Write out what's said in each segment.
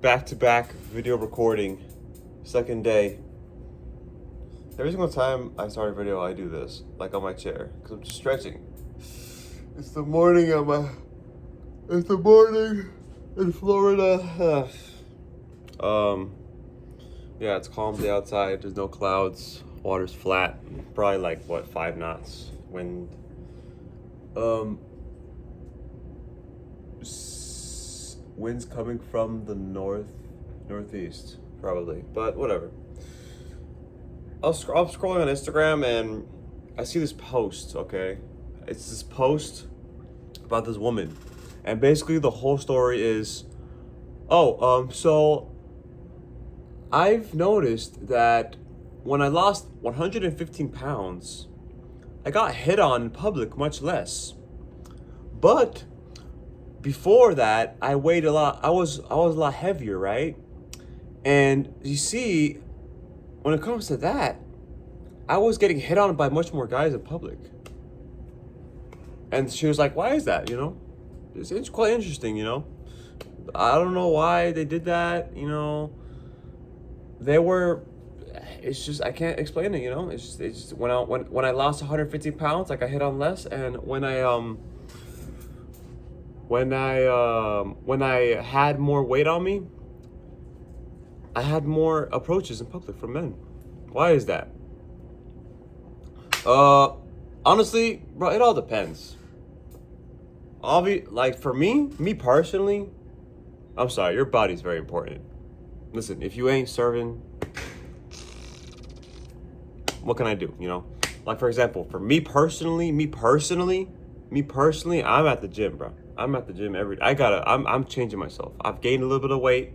back-to-back video recording, second day. Every single time I start a video, I do this, like on my chair, because I'm just stretching. It's the morning in Florida. Yeah, it's calm day outside. There's no clouds. Water's flat. Probably like 5 knots wind. Wind's coming from the northeast, probably, but whatever. I'm scrolling on Instagram and I see this post, okay? It's this post about this woman. And basically the whole story is, so I've noticed that when I lost 115 pounds, I got hit on in public much less. But before that, I weighed a lot. I was a lot heavier, right? And you see, when it comes to that, I was getting hit on by much more guys in public. And she was like, why is that, It's quite interesting, I don't know why they did that, it's just, I can't explain it, It's just when I lost 150 pounds, like I hit on less, and when I had more weight on me, I had more approaches in public from men. Why is that? Honestly, bro, it all depends. Like for me personally, I'm sorry, your body's very important. Listen, if you ain't serving, what can I do, Like for example, for me personally, I'm at the gym, bro. I'm at the gym every day. I'm changing myself. I've gained a little bit of weight.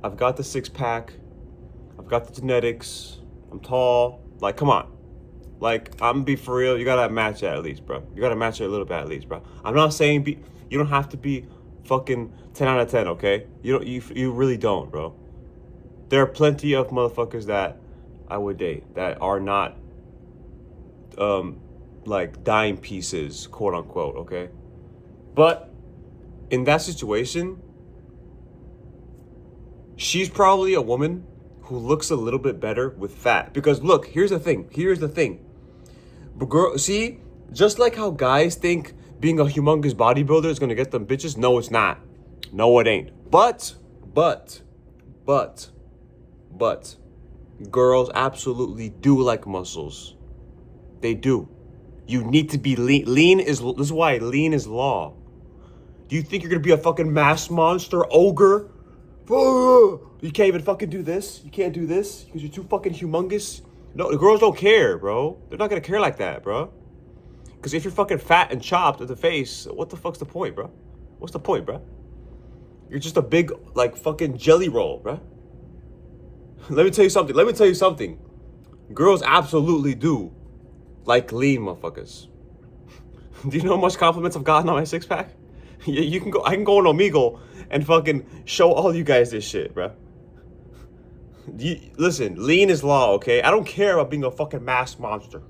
I've got the 6-pack. I've got the genetics. I'm tall. Like, come on. Like, I'm gonna be for real. You gotta match it at least, bro. You gotta match it a little bit at least, bro. I'm not saying you don't have to be fucking 10 out of 10, okay? You really don't, bro. There are plenty of motherfuckers that I would date that are not like dime pieces, quote unquote, okay? But in that situation, she's probably a woman who looks a little bit better with fat. Because look, here's the thing. But girl, see, just like how guys think being a humongous bodybuilder is gonna get them bitches, no, it's not. No, it ain't. But, girls absolutely do like muscles. They do. You need to be lean. This is why lean is law. Do you think you're gonna be a fucking mass monster ogre? You can't even fucking do this. You can't do this because you're too fucking humongous. No, the girls don't care, bro. They're not gonna care like that, bro. Because if you're fucking fat and chopped at the face, what the fuck's the point, bro? What's the point, bro? You're just a big, like, fucking jelly roll, bro. Let me tell you something. Girls absolutely do like lean motherfuckers. Do you know how much compliments I've gotten on my 6-pack? I can go on Omegle and fucking show all you guys this shit, bro. Listen, lean is law, okay? I don't care about being a fucking mass monster.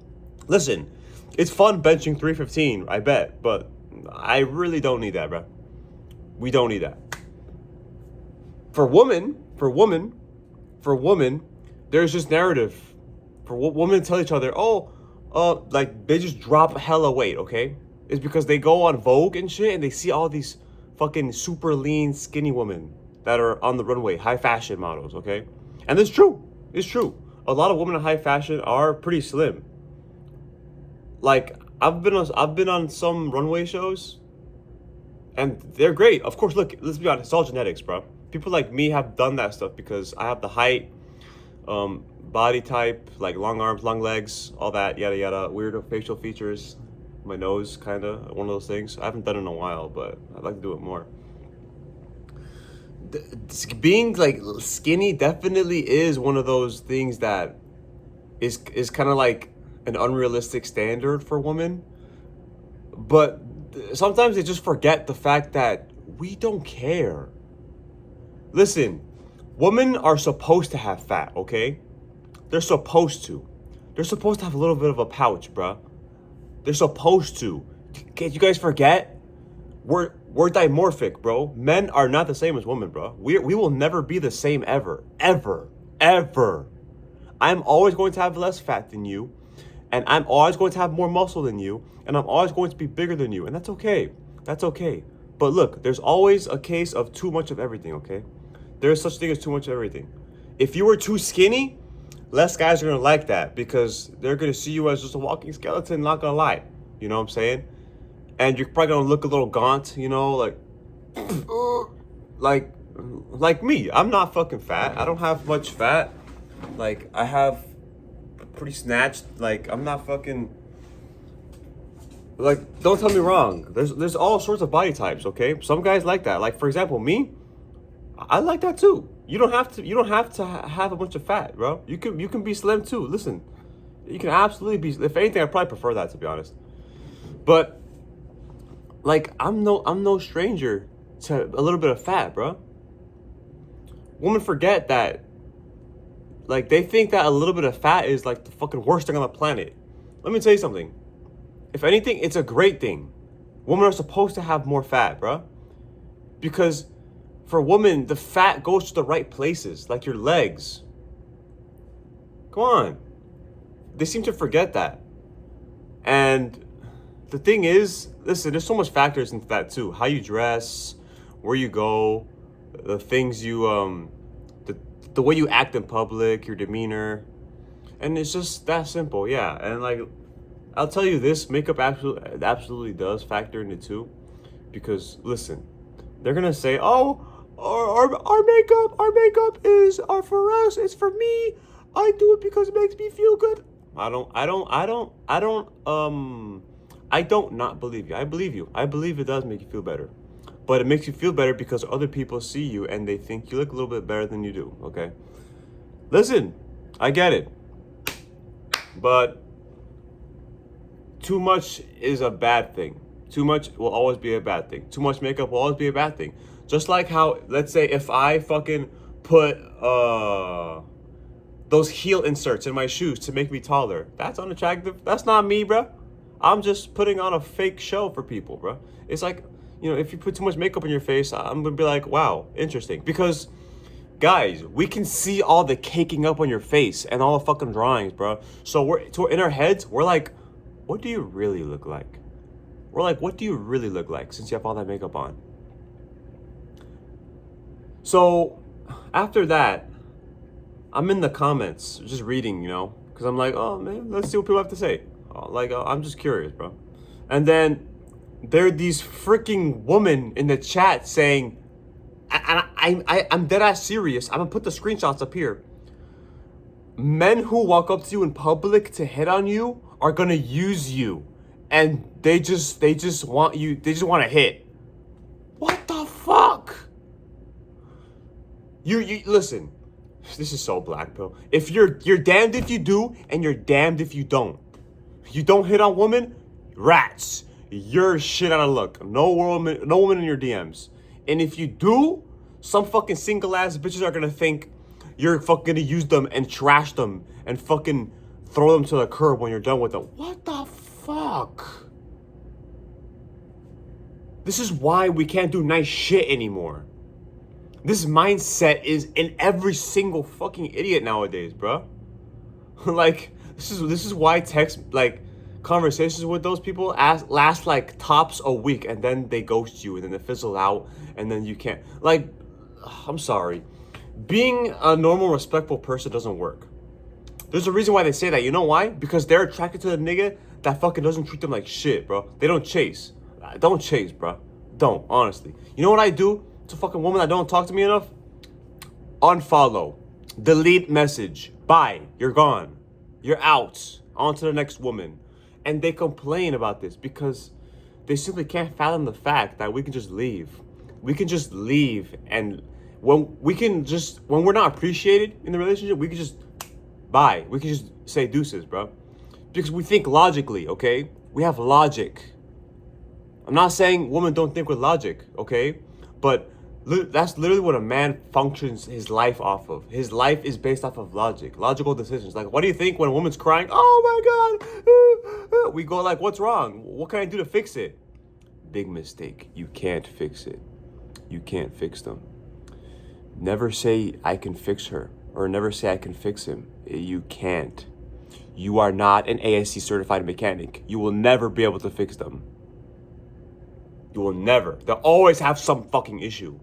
Listen, it's fun benching 315, I bet, but I really don't need that, bro. We don't need that. For women, there's this narrative. For women to tell each other, like they just drop hella weight, okay? It's because they go on Vogue and shit and they see all these fucking super lean, skinny women that are on the runway, high fashion models, okay? And it's true. A lot of women in high fashion are pretty slim. Like, I've been on some runway shows and they're great. Of course, look, let's be honest, it's all genetics, bro. People like me have done that stuff because I have the height, body type, like long arms, long legs, all that, yada yada, weird facial features. My nose, kind of, one of those things. I haven't done it in a while, but I'd like to do it more. Being like skinny definitely is one of those things that is kind of like an unrealistic standard for women. But sometimes they just forget the fact that we don't care. Listen, women are supposed to have fat, okay? They're supposed to. They're supposed to have a little bit of a pouch, bruh. They're supposed to. Can't you guys forget? We're dimorphic, bro. Men are not the same as women, bro. We will never be the same ever. Ever. Ever. I'm always going to have less fat than you, and I'm always going to have more muscle than you, and I'm always going to be bigger than you, and that's okay. That's okay. But look, there's always a case of too much of everything, okay? There's such thing as too much of everything. If you were too skinny, less guys are gonna like that because they're gonna see you as just a walking skeleton, not gonna lie. You know what I'm saying? And you're probably gonna look a little gaunt, you know, like me. I'm not fucking fat. I don't have much fat. Like, I have pretty snatched. Like, I'm not fucking. Like, don't tell me wrong. There's all sorts of body types. Okay, some guys like that. Like, for example, me. I like that too. You don't have to have a bunch of fat, bro. You can be slim too. Listen, you can absolutely be. If anything, I probably prefer that, to be honest. But like, I'm no stranger to a little bit of fat, bro. Women forget that. Like, they think that a little bit of fat is like the fucking worst thing on the planet. Let me tell you something. If anything, it's a great thing. Women are supposed to have more fat, bro. Because for women, the fat goes to the right places, like your legs. Come on. They seem to forget that. And the thing is, listen, there's so much factors into that too. How you dress, where you go, the things you, the way you act in public, your demeanor. And it's just that simple, yeah. And like, I'll tell you this, makeup absolutely does factor into too. Because listen, they're gonna say, oh, our makeup is for us, it's for me. I do it because it makes me feel good. I don't not believe you. I believe you. I believe it does make you feel better. But it makes you feel better because other people see you and they think you look a little bit better than you do, okay? Listen, I get it. But too much is a bad thing. Too much will always be a bad thing. Too much makeup will always be a bad thing. Just like how, let's say, if I fucking put those heel inserts in my shoes to make me taller, that's unattractive. That's not me, bro. I'm just putting on a fake show for people, bro. It's like, you know, if you put too much makeup on your face, I'm gonna be like, wow, interesting. Because, guys, we can see all the caking up on your face and all the fucking drawings, bro. So we're in our heads, we're like, what do you really look like? We're like, what do you really look like since you have all that makeup on? So after that, I'm in the comments just reading, you know, because I'm like, oh man, let's see what people have to say. I'm just curious, bro. And then there are these freaking women in the chat saying, I'm dead ass serious. I'm gonna put the screenshots up here. Men who walk up to you in public to hit on you are gonna use you, and they just want you. They just want to hit. What the fuck? You listen. This is so black pill. If you're damned if you do, and you're damned if you don't. You don't hit on women, rats. You're shit out of luck. No woman in your DMs. And if you do, some fucking single ass bitches are gonna think you're fucking gonna use them and trash them and fucking throw them to the curb when you're done with them. What the fuck? This is why we can't do nice shit anymore. This mindset is in every single fucking idiot nowadays, bro. Like, this is why text, like, conversations with those people last like tops a week, and then they ghost you, and then they fizzle out, and then you can't. Like, I'm sorry. Being a normal, respectful person doesn't work. There's a reason why they say that. You know why? Because they're attracted to the nigga that fucking doesn't treat them like shit, bro. They don't chase. Don't chase, bro. Don't, honestly. You know what I do to fucking woman that don't talk to me enough? Unfollow. Delete message. Bye. You're gone. You're out. On to the next woman. And they complain about this because they simply can't fathom the fact that we can just leave. We can just leave, and when we're not appreciated in the relationship, we can just bye. We can just say deuces, bro. Because we think logically, okay? We have logic. I'm not saying women don't think with logic, okay? But that's literally what a man functions his life off of. His life is based off of logic, logical decisions. Like, what do you think when a woman's crying? Oh my God. We go like, what's wrong? What can I do to fix it? Big mistake. You can't fix it. You can't fix them. Never say I can fix her, or never say I can fix him. You can't. You are not an ASC certified mechanic. You will never be able to fix them. You will never. They'll always have some fucking issue.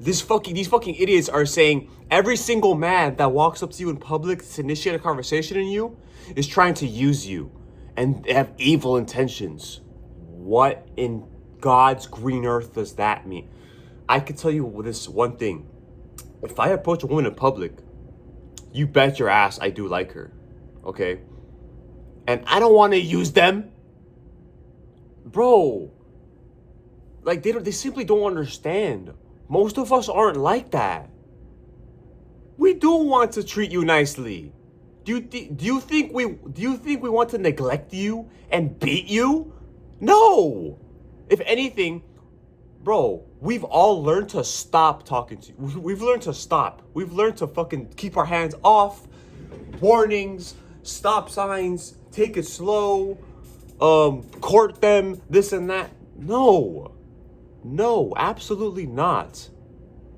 These fucking idiots are saying every single man that walks up to you in public to initiate a conversation in you is trying to use you and have evil intentions. What in God's green earth does that mean? I can tell you this one thing. If I approach a woman in public, you bet your ass I do like her. Okay? And I don't want to use them. Bro. Like they simply don't understand. Most of us aren't like that. We do want to treat you nicely. Do you think we want to neglect you and beat you? No. If anything, bro, we've all learned to stop talking to you. We've learned to stop. We've learned to fucking keep our hands off. Warnings, stop signs, take it slow, court them, this and that. No, absolutely not.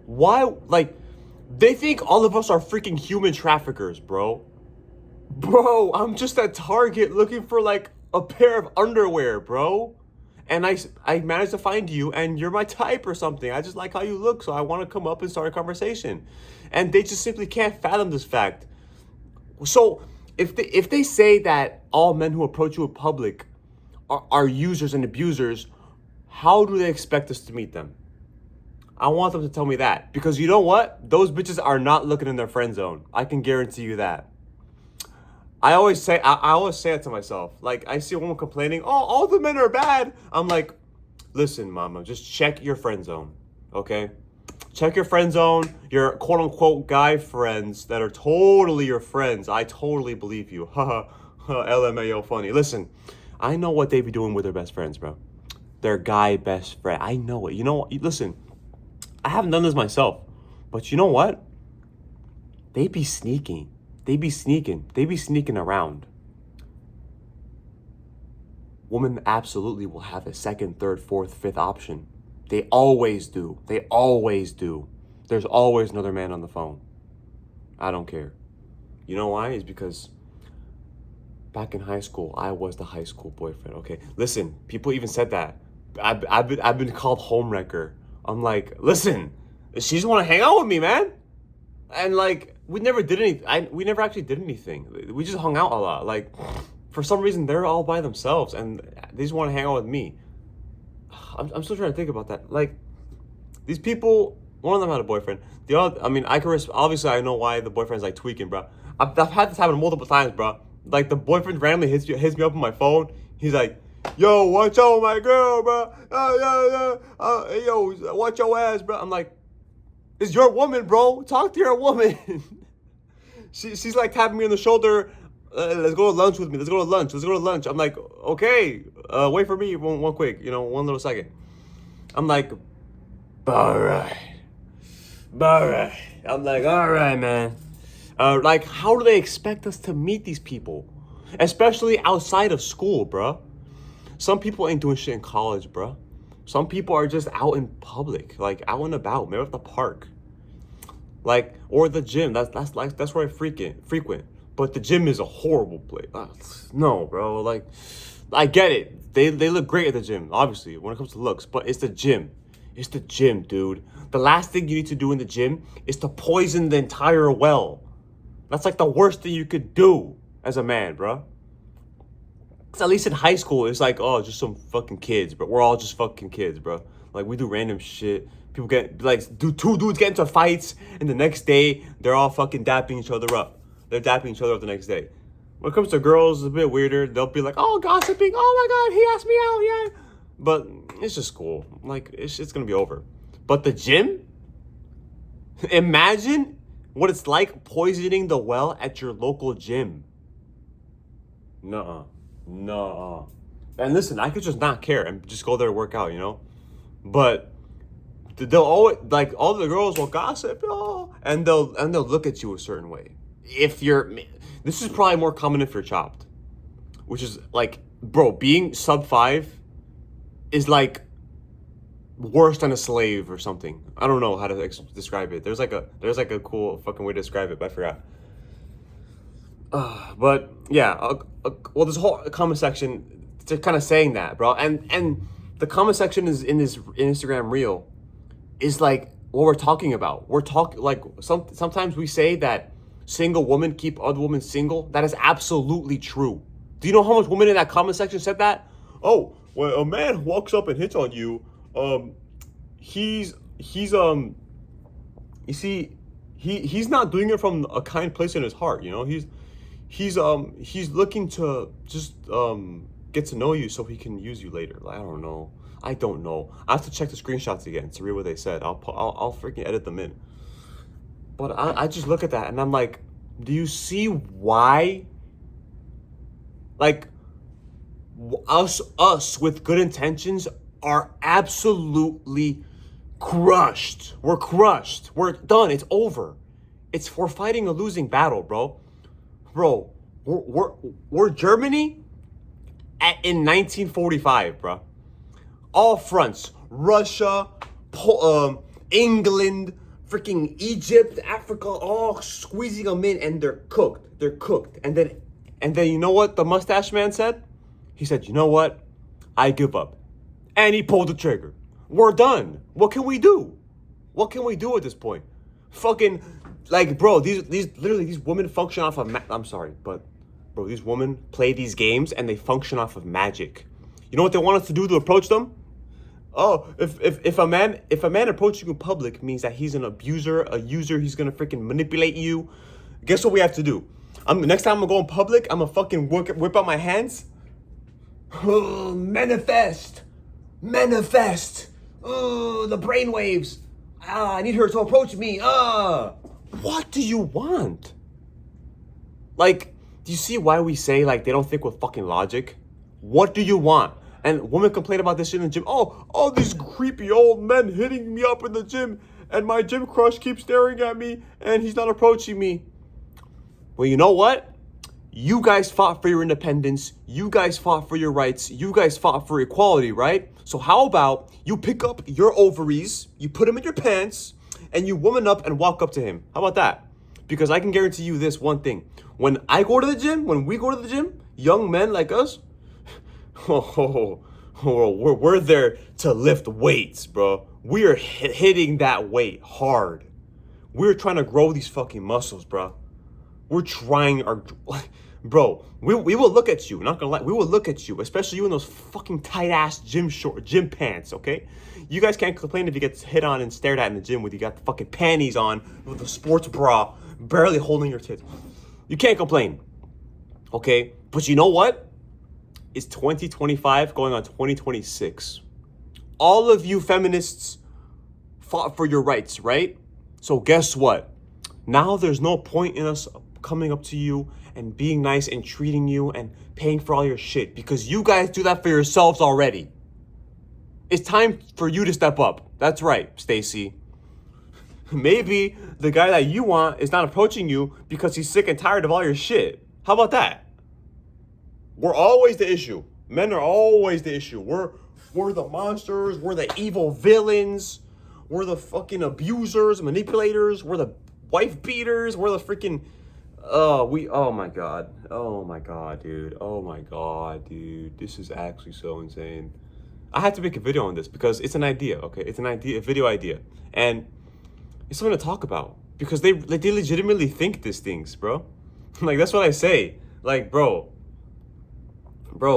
Why? Like, they think all of us are freaking human traffickers, bro. Bro, I'm just at Target looking for like a pair of underwear, bro. And I managed to find you and you're my type or something. I just like how you look, so I want to come up and start a conversation. And they just simply can't fathom this fact. So if they say that all men who approach you in public are users and abusers, how do they expect us to meet them? I want them to tell me that. Because you know what? Those bitches are not looking in their friend zone. I can guarantee you that. I always say it to myself. Like, I see a woman complaining, oh, all the men are bad. I'm like, listen, mama, just check your friend zone, okay? Check your friend zone, your quote-unquote guy friends that are totally your friends. I totally believe you. Haha, LMAO funny. Listen, I know what they be doing with their best friends, bro. Their guy best friend. I know it. You know what? Listen, I haven't done this myself. But you know what? They be sneaking. They be sneaking around. Women absolutely will have a second, third, fourth, fifth option. They always do. There's always another man on the phone. I don't care. You know why? It's because back in high school, I was the high school boyfriend. Okay, listen, people even said that. I've been called homewrecker. I'm like, listen, she just want to hang out with me, man. And like, we never did anything. We never actually did anything. We just hung out a lot. Like, for some reason, they're all by themselves and they just want to hang out with me. I'm still trying to think about that. Like, these people, one of them had a boyfriend. The other, I mean, obviously I know why the boyfriend's like tweaking, bro. I've had this happen multiple times, bro. Like, the boyfriend randomly hits me up on my phone. He's like, yo, watch out my girl, bro. Yo, watch your ass, bro. I'm like, it's your woman, bro. Talk to your woman. She's like tapping me on the shoulder. Let's go to lunch with me. Let's go to lunch. I'm like, okay, wait for me one quick, one little second. I'm like, all right. I'm like, all right, man. Like, how do they expect us to meet these people? Especially outside of school, bro. Some people ain't doing shit in college, bro. Some people are just out in public, like out and about, maybe at the park, like, or the gym. That's where I frequent. But the gym is a horrible place. No, bro. Like, I get it. They look great at the gym, obviously, when it comes to looks. But it's the gym. It's the gym, dude. The last thing you need to do in the gym is to poison the entire well. That's like the worst thing you could do as a man, bro. Cause at least in high school, it's like, oh, just some fucking kids, bro. We're all just fucking kids, bro. Like, we do random shit. People two dudes get into fights, and the next day, they're all fucking dapping each other up. They're dapping each other up the next day. When it comes to girls, it's a bit weirder. They'll be like, oh, gossiping. Oh my God, he asked me out, yeah. But it's just cool. Like, it's gonna be over. But the gym? Imagine what it's like poisoning the well at your local gym. Nuh-uh. And listen, I could just not care and just go there and work out, But they'll always, like, all the girls will gossip, and they'll look at you a certain way. This is probably more common if you're chopped, which is like, bro, being sub 5 is like worse than a slave or something. I don't know how to describe it. There's like a cool fucking way to describe it, but I forgot. But yeah, well, this whole comment section, they're kind of saying that, bro, and the comment section is in this Instagram reel is like what we're talking about. We're talking like sometimes we say that single women keep other women single. That is absolutely true. Do you know how much women in that comment section said that? Oh, when a man walks up and hits on you, he's you see, he's not doing it from a kind place in his heart. You know, he's looking to just get to know you so he can use you later. Like, I don't know. I have to check the screenshots again to read what they said. I'll freaking edit them in. But I just look at that and I'm like, do you see why? Like, us with good intentions are absolutely crushed. We're crushed. We're done. It's over. We're fighting a losing battle, bro. Bro, we're Germany in 1945, bro. All fronts, Russia, England, freaking Egypt, Africa, all squeezing them in, and they're cooked. They're cooked. And then you know what the mustache man said? He said, you know what? I give up. And he pulled the trigger. We're done. What can we do? What can we do at this point? Fucking, like, bro, these women function off of, I'm sorry, but, bro, these women play these games and they function off of magic. You know what they want us to do to approach them? Oh, if a man approaches you in public means that he's an abuser, a user, he's gonna freaking manipulate you. Guess what we have to do? Next time I'm gonna go in public, I'm gonna fucking whip out my hands. Manifest. The brainwaves. I need her to approach me. What do you want? Like, do you see why we say like they don't think with fucking logic? What do you want? And women complain about this shit in the gym. Oh, these creepy old men hitting me up in the gym, and my gym crush keeps staring at me, and he's not approaching me. Well, you know what? You guys fought for your independence. You guys fought for your rights. You guys fought for equality, right? So how about you pick up your ovaries, you put them in your pants, and you woman up and walk up to him? How about that? Because I can guarantee you this one thing. When we go to the gym, young men like us, we're there to lift weights, bro. We are hitting that weight hard. We're trying to grow these fucking muscles, bro. We're trying bro. We will look at you. Not gonna lie, we will look at you, especially you in those fucking tight ass gym pants. Okay, you guys can't complain if you get hit on and stared at in the gym with you got the fucking panties on with a sports bra, barely holding your tits. You can't complain, okay? But you know what? It's 2025 going on 2026. All of you feminists fought for your rights, right? So guess what? Now there's no point in us coming up to you and being nice and treating you and paying for all your shit because you guys do that for yourselves already. It's time for you to step up. That's right, Stacy. Maybe the guy that you want is not approaching you because he's sick and tired of all your shit. How about that? We're always the issue. Men are always the issue. We're the monsters. We're the evil villains. We're the fucking abusers, manipulators. We're the wife beaters. We're the freaking oh my god, dude. Oh my god, dude. This is actually so insane. I had to make a video on this because it's an idea, okay? It's an idea, a video idea. And it's something to talk about because they legitimately think these things, bro. Like, that's what I say. Like, bro,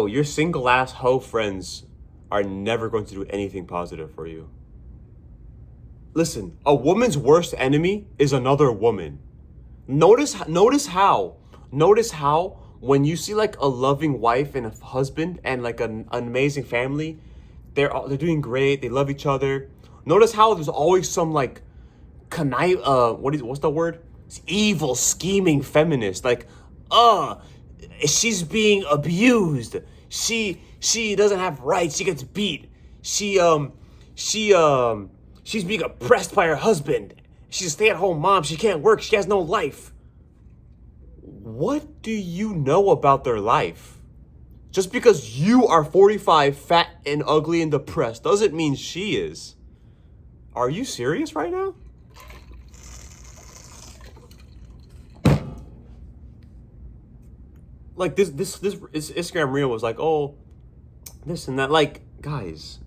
your single ass hoe friends are never going to do anything positive for you. Listen, a woman's worst enemy is another woman. Notice how when you see like a loving wife and a husband and like an amazing family, they're doing great, they love each other. Notice how there's always some like what's the word? It's evil, scheming feminist. Like, she's being abused. She doesn't have rights. She gets beat. She's being oppressed by her husband. She's a stay-at-home mom. She can't work. She has no life. What do you know about their life? Just because you are 45, fat and ugly and depressed doesn't mean she is. Are you serious right now? Like this Instagram reel was like, oh, this and that. Like, guys,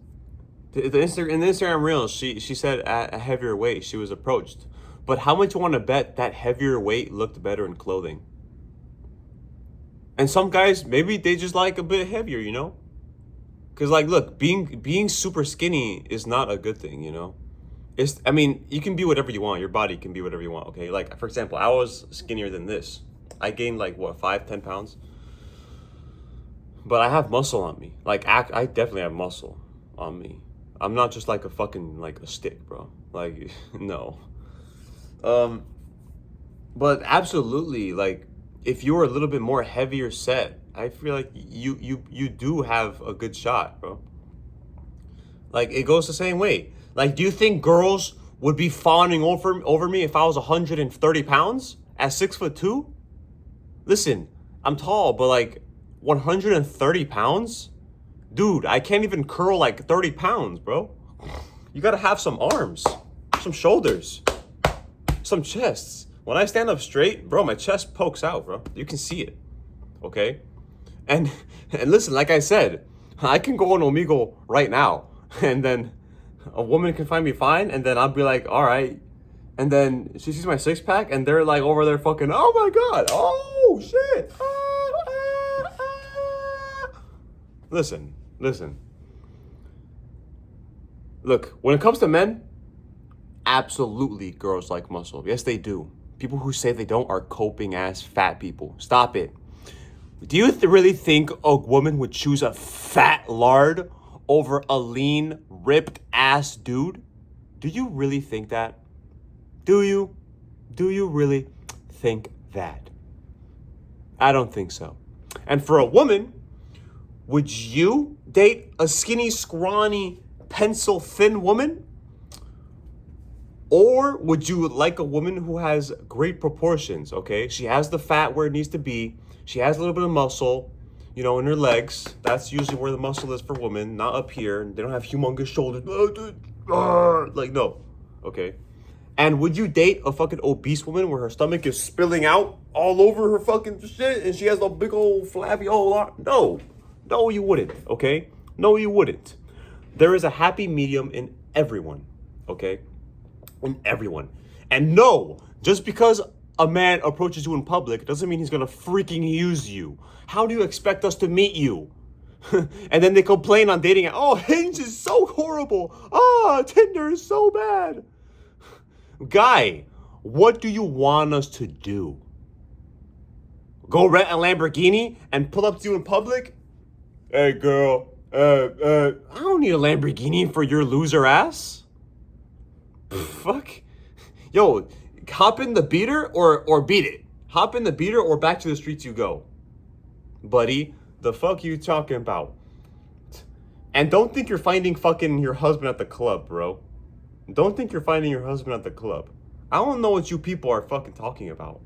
in the Instagram reel, she said at a heavier weight she was approached. But how much you want to bet that heavier weight looked better in clothing? And some guys, maybe they just like a bit heavier, you know? Cause like, look, being super skinny is not a good thing, you know? I mean, you can be whatever you want. Your body can be whatever you want, okay? Like, for example, I was skinnier than this. I gained like, what, 5-10 pounds? But I have muscle on me. Like, I definitely have muscle on me. I'm not just like a fucking, like a stick, bro. Like, no. But absolutely, like, if you're a little bit more heavier set, I feel like you do have a good shot, bro. Like, it goes the same way. Like, do you think girls would be fawning over me if I was 130 pounds at 6'2"? Listen, I'm tall, but like 130 pounds? Dude, I can't even curl like 30 pounds, bro. You gotta have some arms, some shoulders, some chests. When I stand up straight, bro, my chest pokes out, bro. You can see it, okay? And listen, like I said, I can go on Omegle right now, and then a woman can find me fine, and then I'll be like, all right. And then she sees my six pack, and they're like over there fucking, oh my God, oh shit. Listen. Look, when it comes to men, absolutely girls like muscle. Yes, they do. People who say they don't are coping ass fat people. Stop it. Do you really think a woman would choose a fat lard over a lean, ripped ass dude? Do you really think that? Do you? Do you really think that? I don't think so. And for a woman, would you date a skinny, scrawny, pencil thin woman? Or would you like a woman who has great proportions, okay? She has the fat where it needs to be. She has a little bit of muscle, you know, in her legs. That's usually where the muscle is for women, not up here. They don't have humongous shoulders. Like, no, okay? And would you date a fucking obese woman where her stomach is spilling out all over her fucking shit and she has a big old flabby old arm? No, you wouldn't, okay? No, you wouldn't. There is a happy medium in everyone, okay? In everyone. And no, just because a man approaches you in public doesn't mean he's gonna freaking use you. How do you expect us to meet you? And then they complain on dating. Oh, Hinge is so horrible. Tinder is so bad. Guy, what do you want us to do? Go rent a Lamborghini and pull up to you in public? Hey girl, I don't need a Lamborghini for your loser ass. Fuck. Yo, hop in the beater or beat it. Hop in the beater or back to the streets you go. Buddy, the fuck you talking about? And don't think you're finding fucking your husband at the club, bro. Don't think you're finding your husband at the club. I don't know what you people are fucking talking about.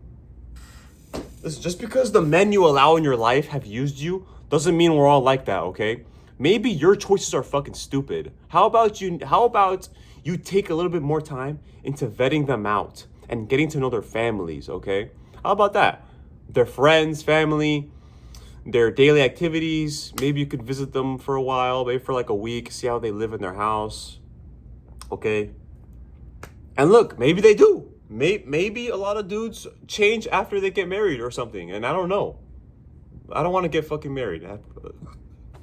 Listen, just because the men you allow in your life have used you doesn't mean we're all like that, okay? Maybe your choices are fucking stupid. How about you take a little bit more time into vetting them out and getting to know their families, okay? How about that? Their friends, family, their daily activities. Maybe you could visit them for a while, maybe for like a week, see how they live in their house, okay? And look, maybe they do. Maybe a lot of dudes change after they get married or something, and I don't know. I don't want to get fucking married.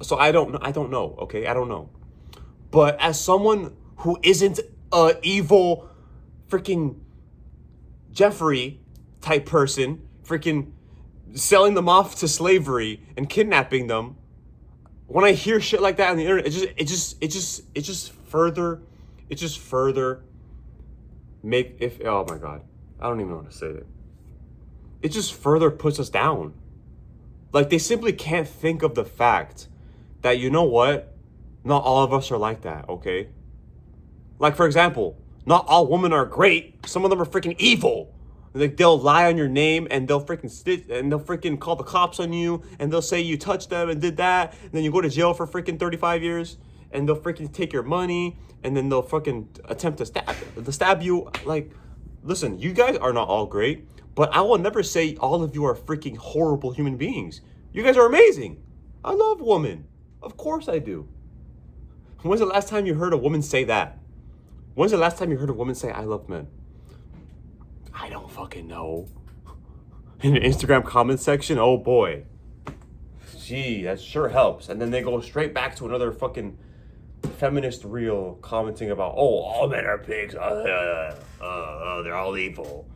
So I don't know, okay? I don't know. But as someone who isn't a evil freaking Jeffrey type person, freaking selling them off to slavery and kidnapping them, when I hear shit like that on the internet, it just further oh my God, I don't even know how to say it. It just further puts us down. Like, they simply can't think of the fact that, you know what? Not all of us are like that, okay? Like, for example, not all women are great. Some of them are freaking evil. Like they'll lie on your name and they'll freaking call the cops on you and they'll say you touched them and did that, and then you go to jail for freaking 35 years and they'll freaking take your money and then they'll freaking attempt to stab you. Like, listen, you guys are not all great, but I will never say all of you are freaking horrible human beings. You guys are amazing. I love women. Of course I do. When's the last time you heard a woman say that? When's the last time you heard a woman say I love men? I don't fucking know. In the Instagram comment section, oh boy. Gee, that sure helps. And then they go straight back to another fucking feminist reel commenting about, oh, all men are pigs. They're all evil.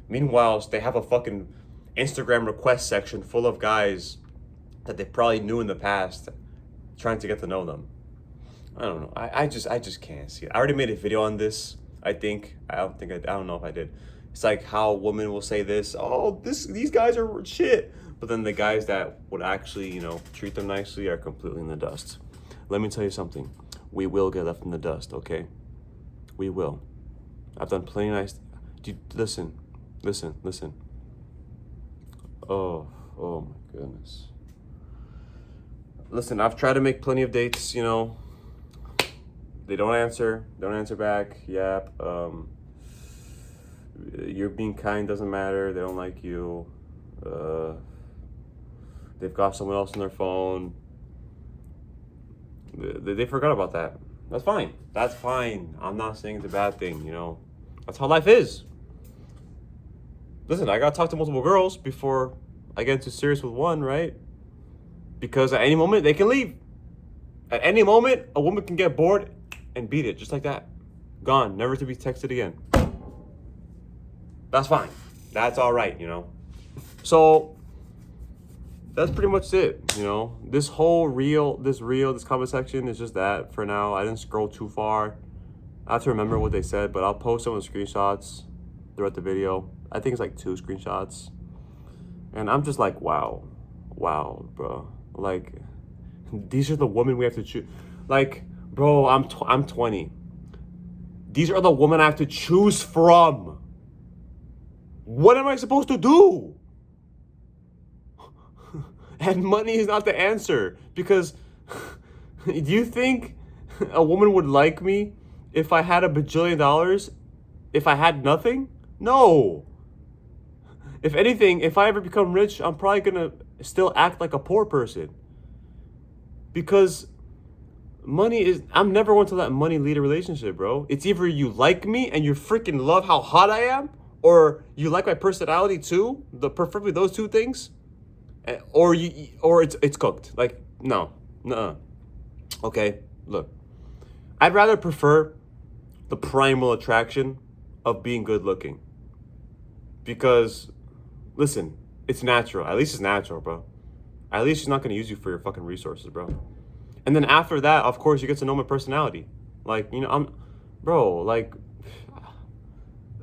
Meanwhile, they have a fucking Instagram request section full of guys that they probably knew in the past trying to get to know them. I don't know. I just can't see it. I already made a video on this, I think. I don't know if I did. It's like how women will say this, oh, these guys are shit. But then the guys that would actually, treat them nicely are completely in the dust. Let me tell you something. We will get left in the dust, okay? We will. I've done plenty of nice... Dude, listen. Oh my goodness. Listen, I've tried to make plenty of dates, They don't answer back. Yep. You're being kind doesn't matter. They don't like you. They've got someone else on their phone. They forgot about that. That's fine. I'm not saying it's a bad thing, That's how life is. Listen, I gotta talk to multiple girls before I get into serious with one, right? Because at any moment, they can leave. At any moment, a woman can get bored and beat it, just like that. Gone, never to be texted again. That's fine. That's all right, So, that's pretty much it, This whole this comment section is just that for now. I didn't scroll too far. I have to remember what they said, but I'll post some of the screenshots throughout the video. I think it's like 2 screenshots. And I'm just like, wow, bro. Like, these are the women we have to choose. Like, bro, I'm 20. These are the women I have to choose from. What am I supposed to do? And money is not the answer. Because do you think a woman would like me if I had $1 bajillion? If I had nothing? No. If anything, if I ever become rich, I'm probably gonna still act like a poor person. Because I'm never going to let money lead a relationship, bro. It's either you like me and you freaking love how hot I am, or you like my personality too, preferably those 2 things, or it's cooked. Like, no. Okay, look. I'd rather prefer the primal attraction of being good looking. Because, listen, it's natural. At least it's natural, bro. At least she's not going to use you for your fucking resources, bro. And then after that, of course, you get to know my personality. Like,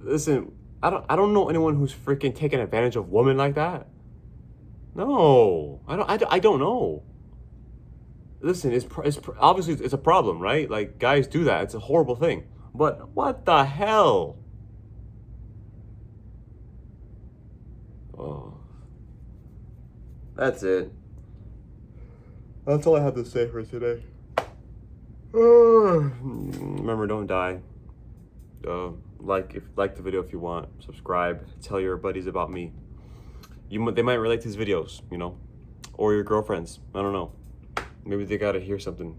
listen, I don't know anyone who's freaking taking advantage of women like that. No, I don't know. Listen, it's obviously it's a problem, right? Like, guys do that. It's a horrible thing. But what the hell? Oh, that's it. That's all I have to say for today. Remember, don't die. Like the video if you want. Subscribe. Tell your buddies about me. They might relate to these videos, or your girlfriends. I don't know. Maybe they gotta hear something,